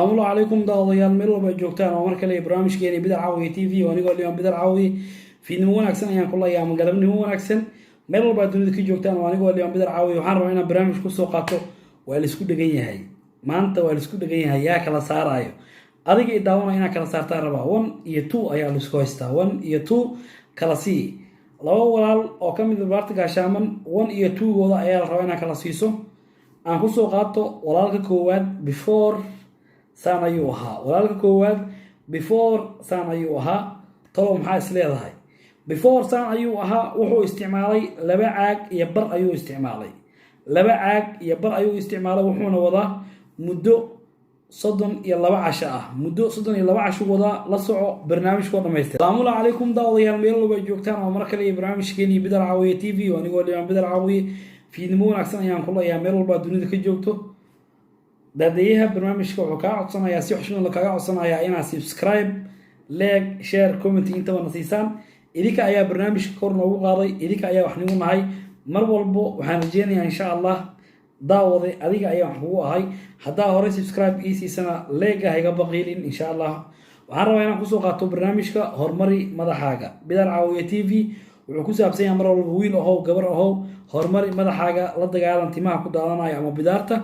السلام عليكم داوديال meel walba joogtaan oo mar kale barnaamijkeena bidar caawiye TV oo anigoo leeyahay bidar caawiye fiidnimo wanaagsan ayaan ku leeyahay ama galabnimo wanaagsan meel walba dunida ka joogtaan oo anigoo leeyahay bidar caawiye waxaan rabaa inaan barnaamij ku soo qaato waa la isku dhagan yahay maanta waa la isku dhagan yahay yaa kala saarayo adiga idaawana inaan kala saartaan rabaa 1 iyo 2 ayaa la isku haystaa 1 iyo 2 kala sii laba walaal oo ka mid ah baarta gaashaaman 1 iyo 2 gooda ayaa la rabaa inaan kala siiso aan ku soo qaato walaalka koowaad before saan ayuu ahaa walaalka koowaad before saan ayuu ahaa tolo maxaa is leedahay before saan ayuu ahaa wuxuu isticmaalay laba caag iyo bar ayuu isticmaalay laba caag iyo bar ayuu isticmaalay wuxuuna wadaa muddo 32 casho ah muddo 32 casho wadaa la soco barnaamijka dhameystir salaamu calaykum daawadayaal meel walba joogtaan oo mar kale barnaamijkeeni bidar caawiye TV oo anigoo leeyahay bidar caawiye fiidnimo wanaagsan ayaan ku leeyahay meel walba dunida ka joogto daadayaha barnaamijka wuxuu kaa codsanayaa si xushmad leh kaga codsanayaa inaad subscribe like share comment intaba nasiisaan idinka ayaa barnaamijka kor noogu qaaday idinka ayaa wax nagu nahay mar walbo waxaan rajeynayaa insha Allah daawade adiga ayaa wax kugu ahay hadaa hore subscribe ii siisana like hayga baqiilin insha Allah waxaan rabaa inaan ku soo qaato barnaamijka hormari madaxaaga bidar caawiye TV wuxuu ku saabsan yahay mar walba wiil ahow gabar ahow hormari madaxaaga la dagaalan timaha ku daadanaya ama bidaarta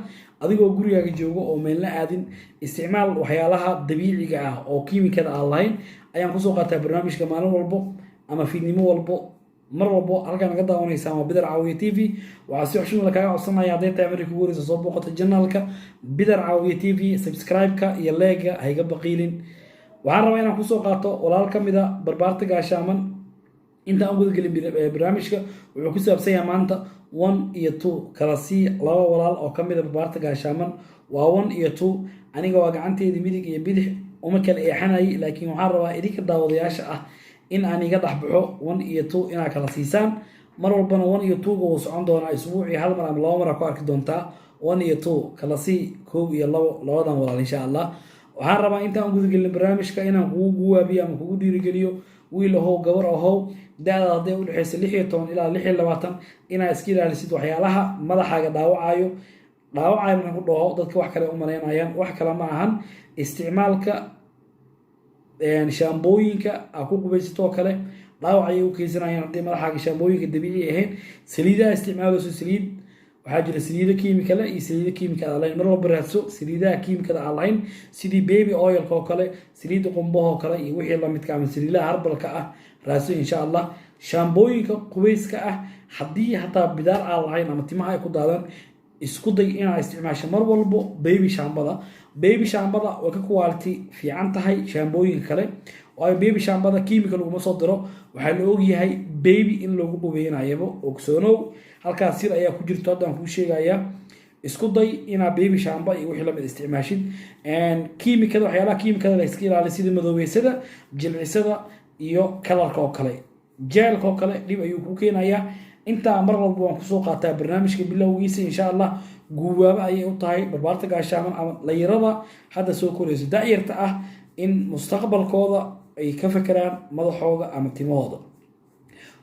adigoo gurigaaga joogo oo meelna aadin isticmaal waxyaalaha dabiiciga ah oo kiimikada aan lahayn ayaan ku soo qaataa barnaamijka maalin walbo ama fiidnimo walbo mar walbo halkaan naga daawanaysa ama bidar caawiye TV waxaa si xushmad leh kaga codsanaya hadday tahay markii ugu horeysa soo booqata janaalka bidar caawiye TV subscribe-ka iyo like-ga hayga baqiilin waxaan rabaa inaan ku soo qaato walaal ka mid ah barbaarta gaashaaman inta aan guda gelin barnaamijka wuxuu ku saabsan yahay maanta 1 iyo 2 kala sii laba walaal oo ka mid ah baarta gaashaaman waa 1 iyo 2 aniga waa gacanteedii midig iyo bidix uma kala eexanay laakiin waxaan rabaa idinka daawadayaasha ah in aan iga dhaxbaxo 1 iyo 2 inaa kala siisaan mar walbana 1 iyo 2 uu socon doonaa isbuucii hal mar ama laba mar ku arki doontaa 1 iyo 2 kala sii 1 iyo 2 labadan walaal insha Allah waxaan rabaa inta aan guda gelin barnaamijka inaan kugu guwaabiyo ama kugu dhiirigeliyo wiil ahow gabar ahow daada hadday u dhaxayso 16 ilaa 26 inaad iska ilaalisid waxyaalaha madaxaaga dhaawacayo markaan ku dhaho dadka wax kale u maleynayaan wax kale ma ahan isticmaalka shaambooyinka aad ku qubaysatoo kale dhaawac ayay u keensanayaan haddii madaxaaga shaambooyinka dabiici ahayn saliidaha isticmaalayso saliid waxaa jira saliido kiimikale iyo saliido kiimikada aan lahayn mar walba raadso saliidaha kiimikada aan lahayn sidii baby oilka oo kale saliida qumbaha oo kale iyo wixii la midka ama saliidaha harbalka ah raadso insha Allah shaambooyinka qubayska ah haddii hataa bidaar aan lahayn ama timaha ay ku daadaan isku day inaad isticmaasho mar walbo baby shaambada waa ka quality fiican tahay shaambooyinka kale waayo baby shaambada kiimika laguma soo diro waxaa la ogyahay baby in lagu qubeynayabo ogsoonow halkaas sir ayaa ku jirto haddaan kuu sheegayaa isku day inaad baby shaamba iyo wixii lamid isticmaashid kiimikada waxyaalaha kiimikada la iska ilaaliyo sida madoobeysada jilcisada iyo kalarka oo kale jeelka oo kale dhib ayuu ku keenayaa intaa mar walba waan kusoo qaataa barnaamijka bilowgiisa insha Allah guwaaba ayay u tahay barbaarta gaashaaman ama layirada hadda soo korayso daayirta ah in mustaqbalkooda ay ka fakaraan madaxooda ama timahooda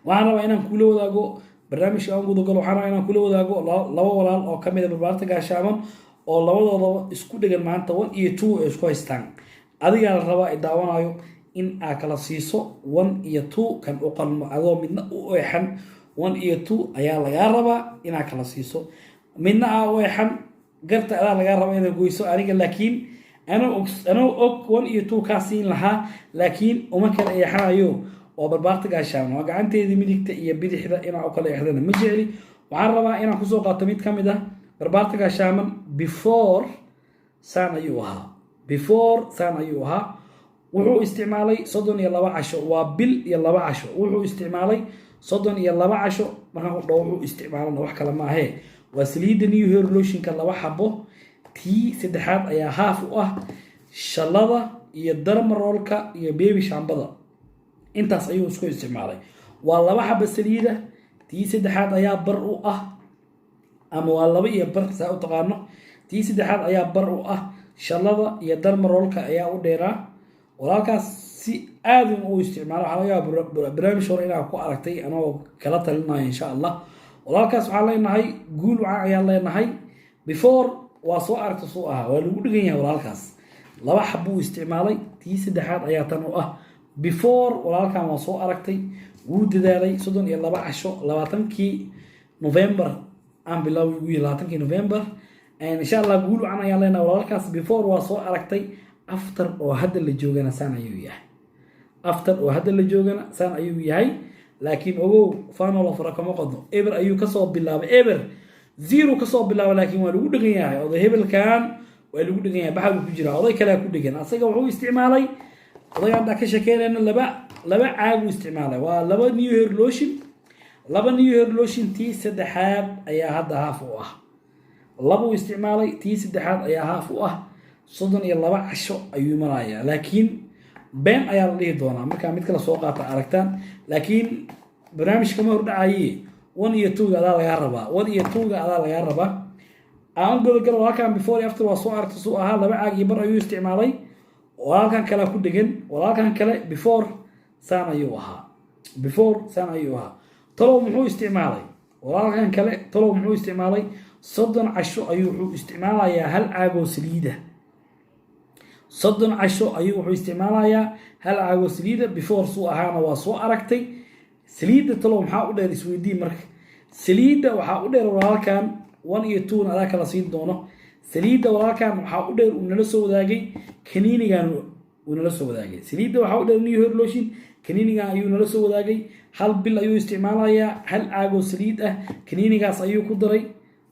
waxaan rabaa inaan kula wadaago barnaamijka aan guda galo waxaan rabaa inaan kula wadaago laba walaal oo ka mid ah barbaarta gaashaaman oo labadooda isku dhigan maanta 1 iyo 2 ay isku haystaan adiga la rabaa ay daawanayo in aad kala siiso 1 iyo 2 kan u qalmo adoo midna u eexan 1 iyo 2 ayaa laga rabaa inaad kala siiso midna u eexan garta adaa laga rabaa inaad goyso aniga laakiin أنا أوك 1 iyo 2 كاسين لها لكن وما كان أي حاجة oo barbaarta gaashaan waa gacanteedii midigta iyo bidixda inaa u kala eexdana ma jecli waxaan rabaa inaan ku soo qaato mid ka mid ah barbaarta gaashaaman before saan ayuu ahaa wuxuu isticmaalay 32 casho waa bil iyo 2 casho wuxuu isticmaalay 32 casho markaan ku dhaw wuxuu isticmaalana wax kale ma ahe waa saliida new hair lotionka 2 xabo tii saddexaad ayaa haaf u ah shalada iyo dermarolka iyo baby shaambada intaas ayuu isku isticmaalay waa 2 xabo saliida tii saddexaad ayaa bar u ah ama waa 2 iyo bar saa u taqaano tii saddexaad ayaa bar u ah shalada iyo dermarolka ayaa u dheeraa walaalkaas si aad u isticmaalo waxa laga yaabaa barnaamij hore inaad ku aragtay anoo kala talinayo insha Allah walaalkaas waxaan leenahay guul waxa ayaan leenahay before waa soo aragto soo ah waa lagu dhigan yahay walaalkaas laba xabuu isticmaalay tii saddexaad ayaa tan u ah before walaalkan waa soo aragtay wuu dadaalay 32 casho 20kii November aan bilaaway ugu 20kii November insha Allah guul wacan ayaan leenahay walaalkaas before waa soo aragtay after oo hadda la joogana saan ayuu yahay after oo hadda la joogana saan ayuu yahay laakiin ogow faano la fara kama qodno eber ayuu ka soo bilaabay eber zero ka soo bilaabay laakiin waa lagu dhagan yahay oday hebelkan waa lagu dhagan yahay baxal ku jira oday kale ku dhagan asaga wuxuu isticmaalay odayga ka sheekeynayna laba caag uu isticmaalay waa laba new hair lotion tii saddexaad ayaa hadda haaf u ah laba uu isticmaalay tii saddexaad ayaa haaf u ah 32 casho ayuu marayaa laakiin been ayaa la dhihi doonaa marka mid kala soo qaata aragtaan laakiin barnaamijka ma hordhacaye 1 iyo 2 adaa laga rabaa 1 iyo 2 adaa laga rabaa aan gobol walaalkan before and after waa soo aragtay soo ahaa laba caag iyo bar ayuu isticmaalay walaalkan kale ku dhigan walaalkan kale before saan ayuu ahaa talow muxuu isticmaalay walaalkan kale talow muxuu isticmaalay 30 casho ayuu wuxuu isticmaalayaa hal caag oo saliida 30 casho ayuu wuxuu isticmaalayaa hal caag oo saliida before soo ahaana waa soo aragtay saliida talow maxaa u dheer isweydiin marka saliida waxaa u dheer walaalkan 1 iyo 2 adaa kala siin doono saliida walaalkan waxaa u dheer uu nala soo wadaagay kaniinigan uu nala soo wadaagay saliida waxaa u dheer new hair lotion kaniinigan ayuu nala soo wadaagay hal bil ayuu isticmaalayaa hal caag oo saliid ah kaniinigaas ayuu ku daray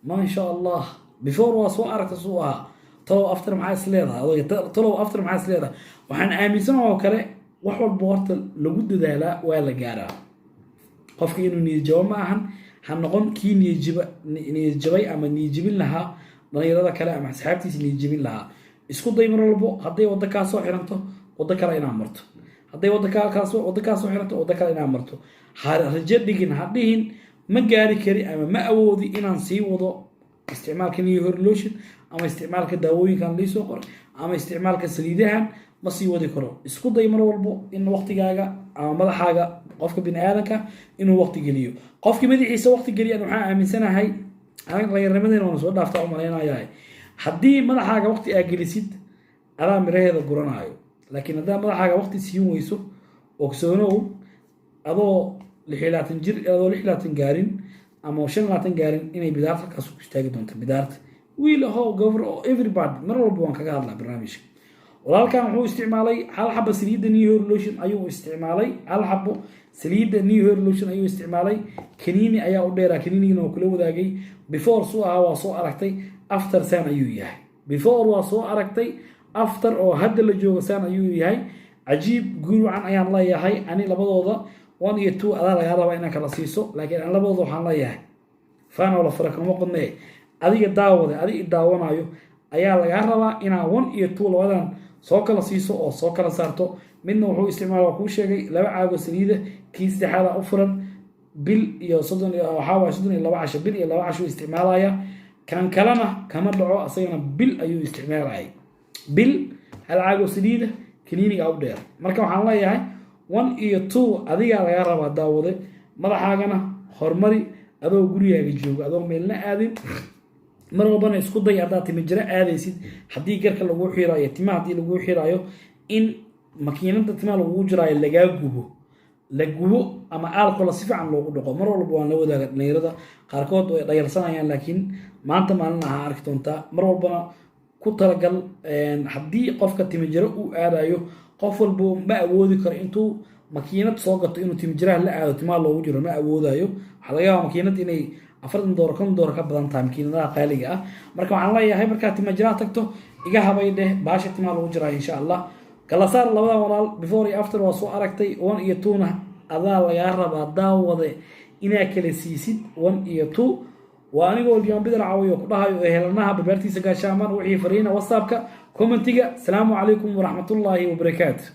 ma sha Allah before waa soo aragtay soo ahaa talow after maxaa isleedahay waxaan aaminsanahay oo kale wax walba horta lagu dadaalaa waa la gaaraa qofka inuu niyad jabo ma ahan ha noqon kii niyad jabay ama niyad jabin lahaa dhalinyarada kale ama asxaabtiisa niyad jabin lahaa isku day mar walbo hadday waddo kaa soo xiranto waddo kale inaad marto hadday waddo kaa soo xiranto waddo kale inaad marto rajo dhigin ha dhihin ma gaari kari ama ma awoodi inaan sii wado isticmaalka new hair lotion ama isticmaalka daawooyinkan lii soo qoray ama isticmaalka saliidahan ma sii wadi karo isku day mar walbo in waqtigaaga ama madaxaaga qofka bini aadanka inuu waqti geliyo qofkii madaxiisa waqti geliyan waxaan aaminsanahay dhalinyarnimadeena waan soo dhaaftaa u malaynayaa haddii madaxaaga waqti aad gelisid adaa miraheeda guranaayo laakiin haddaa madaxaaga waqti siin weyso ogsoonow adoo 26 gaarin ama 25 gaarin inay bidaarta halkaas ku istaagi doonto bidaarta wiil ahow gabar oo everybody mar walba waan kaga hadlaa barnaamijka walaalkan wuxuu isticmaalay hal xabo saliida new hair lotion ayuu isticmaalay hal xabo saliida new hair lotion ayuu isticmaalay kaniini ayaa u dheeraa kaniinigana waa kula wadaagay before soo ahaa waa soo aragtay after saan ayuu yahay before waa soo aragtay after oo hadda la joogo saan ayuu yahay cajiib guul wacan ayaan leeyahay ani labadooda 1 iyo 2 adaa laga rabaa inaad kala siiso laakiin aan labadooda waxaan leeyahay faano la fara kama qodnee adiga daawada adiga daawanayo ayaa laga rabaa inaa 1 iyo 2 labadan soo kala siiso oo soo kala saarto midna wuxuu isticmaalaa kuu sheegay laba caago saliida kii saddexaad u furan bil iyo 32 casho bil iyo 2 casho isticmaalaya kan kalena kama dhaco asagana bil ayuu isticmaalay bil hal caago saliida kaniiniga u dheer marka waxaan leeyahay 1 iyo 2 adiga laga rabaa daawade madaxaagana hormari adoo gurigaaga jooga adoo meelna aadin mar walbana isku day haddaad timijira aadaysid haddii garka lagu xiraayo timaha haddii lagu xiraayo in makiinada timaha lagu jiraayo lagaa gubo ama alcohol si fiican loogu dhaqo mar walba waan la wadaaga dhalinyarada qaarkood way dhayalsanayaan laakiin maanta maalin aha arki doontaa mar walbana ku talagal haddii qofka timijira uu aadayo qof walba ma awoodi karo intuu makiinad soo gato inuu timijiraha la aado timaha loogu jiro ma awoodayo waxaa laga yaabaa makiinad inay $40 ka badan tahay makiinadaha qaaliga ah marka waxaan leeyahay markaad timajiraha tagto iga habay dheh baasha timaha lagu jiraa insha Allah kala saar labada walaal before iyo after waa soo aragtay 1 iyo 2 na adaa laga rabaa daawade inaa kala siisid 1 iyo 2 waa anigoo Liam Bidar Caawiyo ku dhahayo helanaha barbaartiisa gaashaaman wixii fariina WhatsApp-ka commentiga salaamu calaykum waraxmatullaahi wabarakaatuh